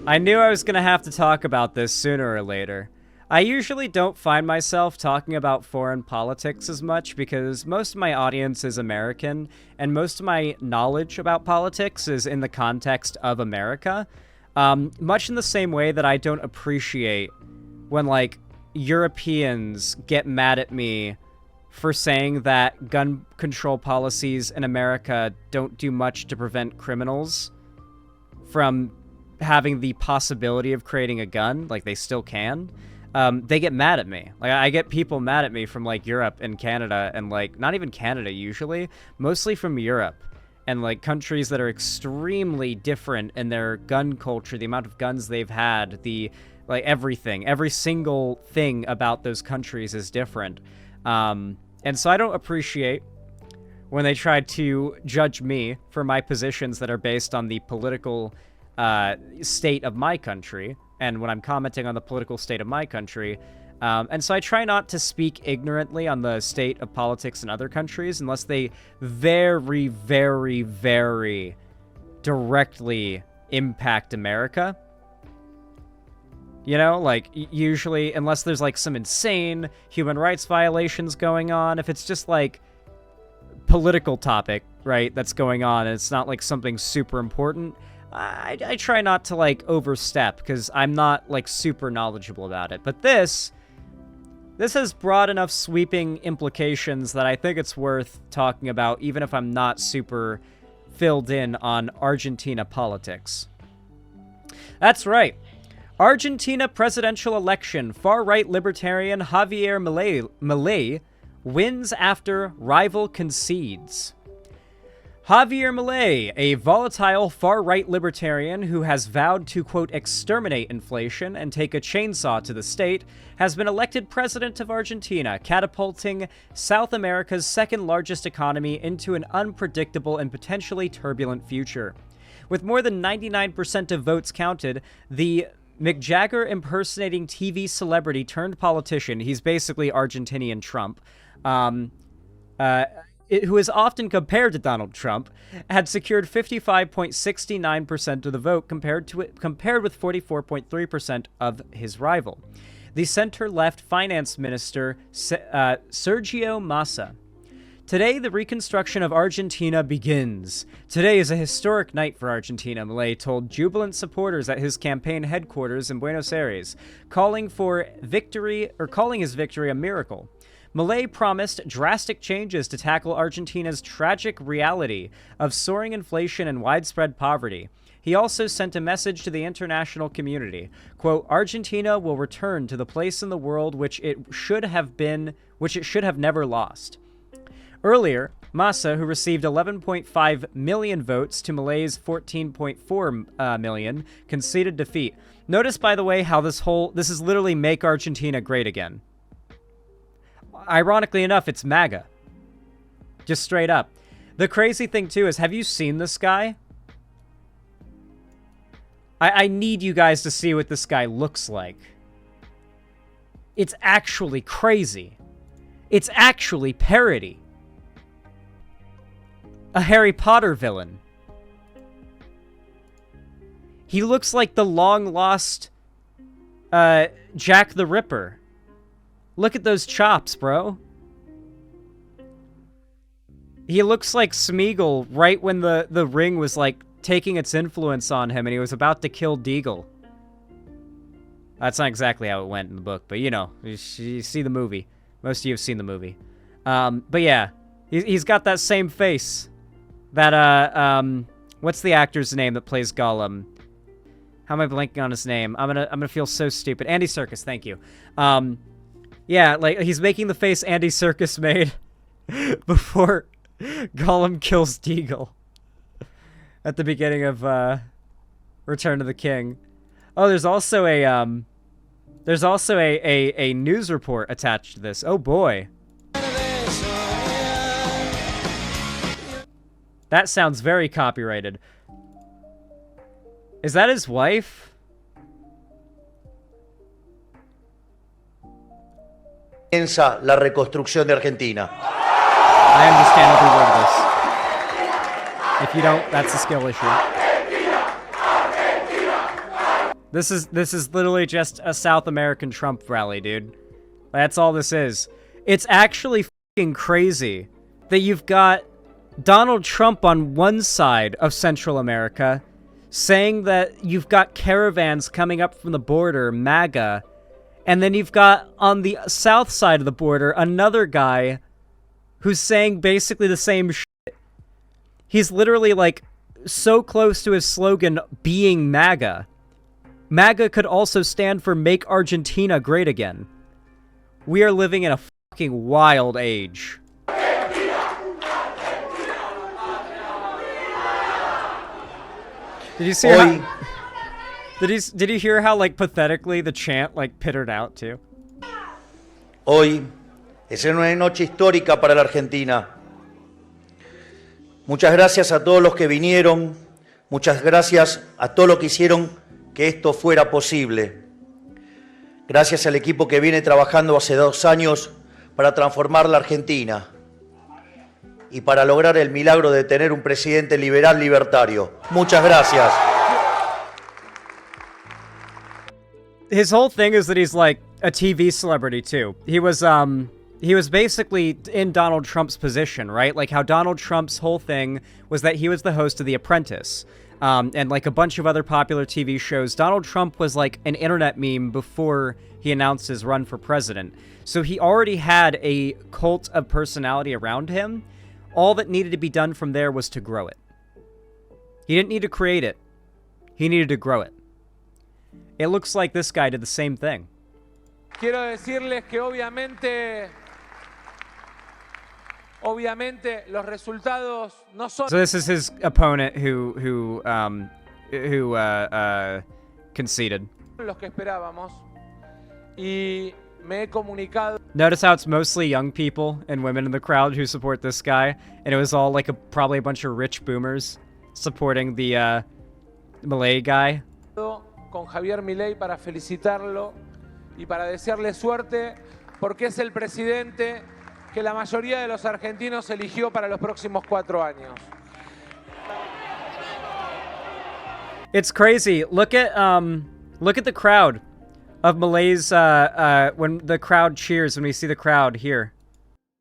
I knew I was going to have to talk about this sooner or later. I usually don't find myself talking about foreign politics as much because most of my audience is American, and most of my knowledge about politics is in the context of America. Much in the same way that I don't appreciate when, like, Europeans get mad at me for saying that gun control policies in America don't do much to prevent criminals from having the possibility of creating a gun. Like, they still can. They get mad at me. Like, I get people mad at me from, like, Europe and Canada, and, like, not even Canada usually, mostly from Europe, and, like, countries that are extremely different in their gun culture, the amount of guns they've had, the, like, everything. Every single thing about those countries is different. And so I don't appreciate when they try to judge me for my positions that are based on the political state of my country, and when I'm commenting on the political state of my country. And so I try not to speak ignorantly on the state of politics in other countries unless they very, very, very directly impact America. You know, like, usually, unless there's, like, some insane human rights violations going on, if it's just, like, political topic, right, that's going on, and it's not, like, something super important, I try not to, like, overstep, because I'm not, like, super knowledgeable about it. But this has broad enough sweeping implications that I think it's worth talking about, even if I'm not super filled in on Argentina politics. That's right. Argentina presidential election. Far-right libertarian Javier Milei wins after rival concedes. Javier Milei, a volatile far-right libertarian who has vowed to, quote, exterminate inflation and take a chainsaw to the state, has been elected president of Argentina, catapulting South America's second-largest economy into an unpredictable and potentially turbulent future. With more than 99% of votes counted, the Mick Jagger impersonating TV celebrity turned politician, he's basically Argentinian Trump, who is often compared to Donald Trump, had secured 55.69% of the vote compared with 44.3% of his rival, the center-left finance minister Sergio Massa. Today, the reconstruction of Argentina begins. Today is a historic night for Argentina, Milei told jubilant supporters at his campaign headquarters in Buenos Aires, calling his victory a miracle. Milei promised drastic changes to tackle Argentina's tragic reality of soaring inflation and widespread poverty. He also sent a message to the international community. Quote, Argentina will return to the place in the world which it should have never lost. Earlier, Massa, who received 11.5 million votes to Milei's 14.4 million, conceded defeat. Notice, by the way, how this is literally Make Argentina Great Again. Ironically enough, it's MAGA. Just straight up. The crazy thing, too, is, have you seen this guy? I need you guys to see what this guy looks like. It's actually crazy. It's actually parody. A Harry Potter villain. He looks like the long-lost Jack the Ripper. Look at those chops, bro. He looks like Smeagol right when the ring was, like, taking its influence on him and he was about to kill Deagle. That's not exactly how it went in the book, but, you know, you see the movie. Most of you have seen the movie. But yeah, he's got that same face. That, what's the actor's name that plays Gollum? How am I blanking on his name? I'm gonna feel so stupid. Andy Serkis, thank you. Yeah, like, he's making the face Andy Serkis made before Gollum kills Deagle at the beginning of Return of the King. Oh, there's also a news report attached to this. Oh boy. That sounds very copyrighted. Is that his wife? Comienza la reconstrucción de Argentina. I understand every word of this. If you don't, that's a skill issue. This is literally just a South American Trump rally, dude. That's all this is. It's actually fucking crazy that you've got Donald Trump on one side of Central America saying that you've got caravans coming up from the border, MAGA, and then you've got on the south side of the border another guy who's saying basically the same shit. He's literally like so close to his slogan being MAGA. MAGA could also stand for Make Argentina Great Again. We are living in a fucking wild age. Did you see how, did you hear how like pathetically the chant like pittered out too? Hoy es una noche histórica para la Argentina. Muchas gracias a todos los que vinieron, muchas gracias a todos los que hicieron que esto fuera posible. Gracias al equipo que viene trabajando hace 2 años para transformar la Argentina y para lograr el milagro de tener un presidente liberal libertario. Muchas gracias. His whole thing is that he's like a TV celebrity too. He was basically in Donald Trump's position, right? Like how Donald Trump's whole thing was that he was the host of The Apprentice. And like a bunch of other popular TV shows, Donald Trump was like an internet meme before he announced his run for president. So he already had a cult of personality around him. All that needed to be done from there was to grow it. He didn't need to create it. He needed to grow it. It looks like this guy did the same thing. Quiero decirles que obviamente los resultados no son. So this is his opponent who conceded. Los que esperábamos. Y me he comunicado. Notice how it's mostly young people and women in the crowd who support this guy, and it was all like probably a bunch of rich boomers supporting the Malay guy. Con Javier Milei para felicitarlo y para desearle suerte porque es el presidente que la mayoría de los argentinos eligió para los próximos 4 años. It's crazy. Look at the crowd of Malays when the crowd cheers when we see the crowd here.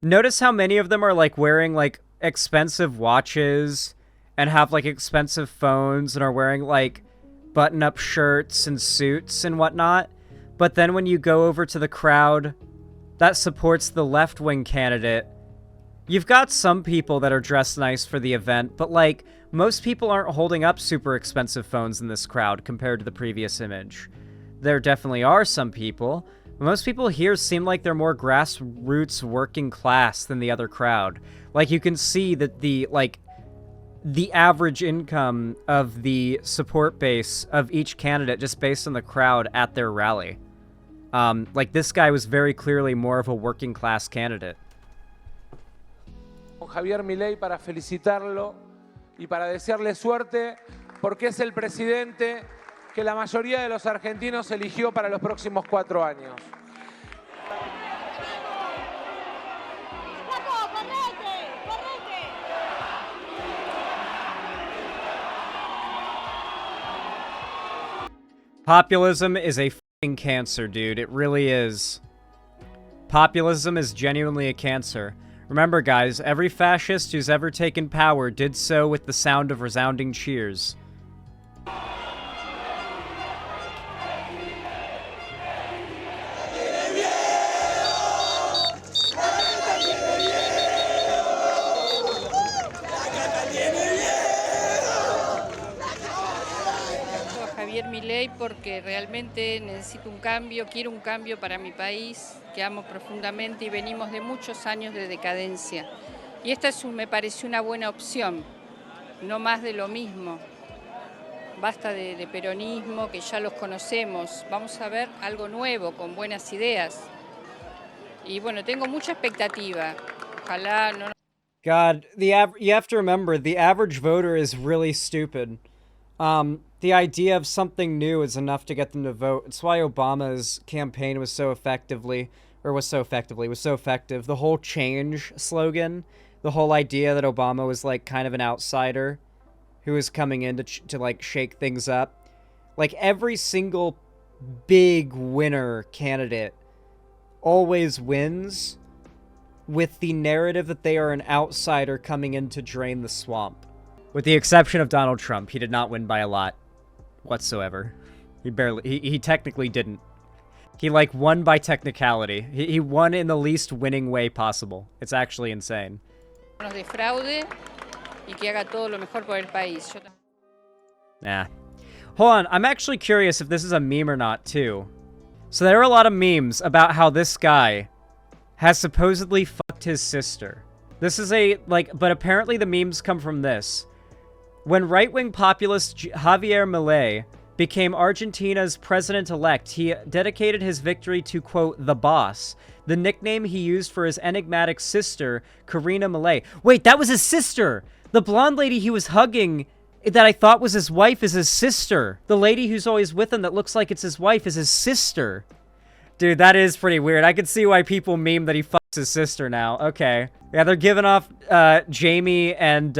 Notice how many of them are like wearing like expensive watches and have like expensive phones and are wearing like button-up shirts and suits and whatnot. But then when you go over to the crowd that supports the left-wing candidate, you've got some people that are dressed nice for the event, but like most people aren't holding up super expensive phones in this crowd compared to the previous image. There definitely are some people, but most people here seem like they're more grassroots working class than the other crowd. Like you can see that the average income of the support base of each candidate just based on the crowd at their rally. Like this guy was very clearly more of a working class candidate. Con Javier Milei para felicitarlo y para desearle suerte porque es el presidente que la mayoría de los argentinos eligió para los próximos 4 años. Populism is a fucking cancer, dude. It really is. Populism is genuinely a cancer. Remember, guys, every fascist who's ever taken power did so with the sound of resounding cheers. Javier Milei porque realmente necesito un cambio, quiero un cambio para mi país, que amo profundamente y venimos de muchos años de decadencia. Y esta me pareció una buena opción, no más de lo mismo. Basta de peronismo, que ya los conocemos. Vamos a ver algo nuevo, con buenas ideas. Y bueno, tengo mucha expectativa. Ojalá no... God, you have to remember, the average voter is really stupid. The idea of something new is enough to get them to vote. It's why Obama's campaign was so effective. The whole change slogan, the whole idea that Obama was like kind of an outsider who was coming in to like shake things up. Like, every single big winner candidate always wins with the narrative that they are an outsider coming in to drain the swamp. With the exception of Donald Trump, he did not win by a lot whatsoever. He technically didn't. He, like, won by technicality. He won in the least winning way possible. It's actually insane. De fraude y que haga todo lo mejor por el país. Nah. Hold on, I'm actually curious if this is a meme or not, too. So there are a lot of memes about how this guy has supposedly fucked his sister. This is but apparently the memes come from this. When right-wing populist Javier Milei became Argentina's president-elect, he dedicated his victory to, quote, the boss, the nickname he used for his enigmatic sister, Karina Milei. Wait, that was his sister! The blonde lady he was hugging that I thought was his wife is his sister. The lady who's always with him that looks like it's his wife is his sister. Dude, that is pretty weird. I can see why people meme that he fucks his sister now. Okay. Yeah, they're giving off Jamie and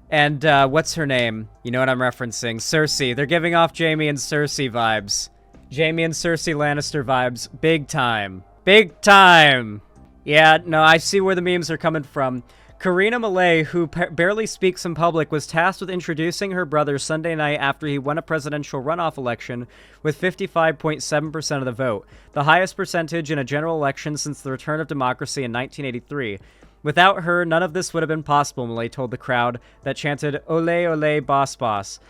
what's her name? You know what I'm referencing. Cersei. They're giving off Jamie and Cersei vibes. Jamie and Cersei Lannister vibes. Big time. Big time! Yeah, no, I see where the memes are coming from. Karina Milei, who barely speaks in public, was tasked with introducing her brother Sunday night after he won a presidential runoff election with 55.7% of the vote, the highest percentage in a general election since the return of democracy in 1983. Without her, none of this would have been possible, Milei told the crowd that chanted, "Ole, ole, boss, boss."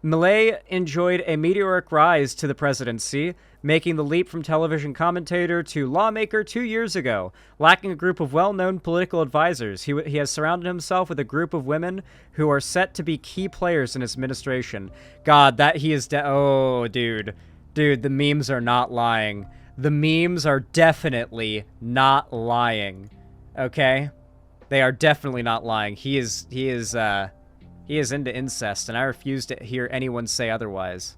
Milei enjoyed a meteoric rise to the presidency, making the leap from television commentator to lawmaker 2 years ago. Lacking a group of well-known political advisors, he has surrounded himself with a group of women who are set to be key players in his administration. God, that he is oh, dude. Dude, the memes are not lying. The memes are definitely not lying. Okay? They are definitely not lying. He is into incest, and I refuse to hear anyone say otherwise.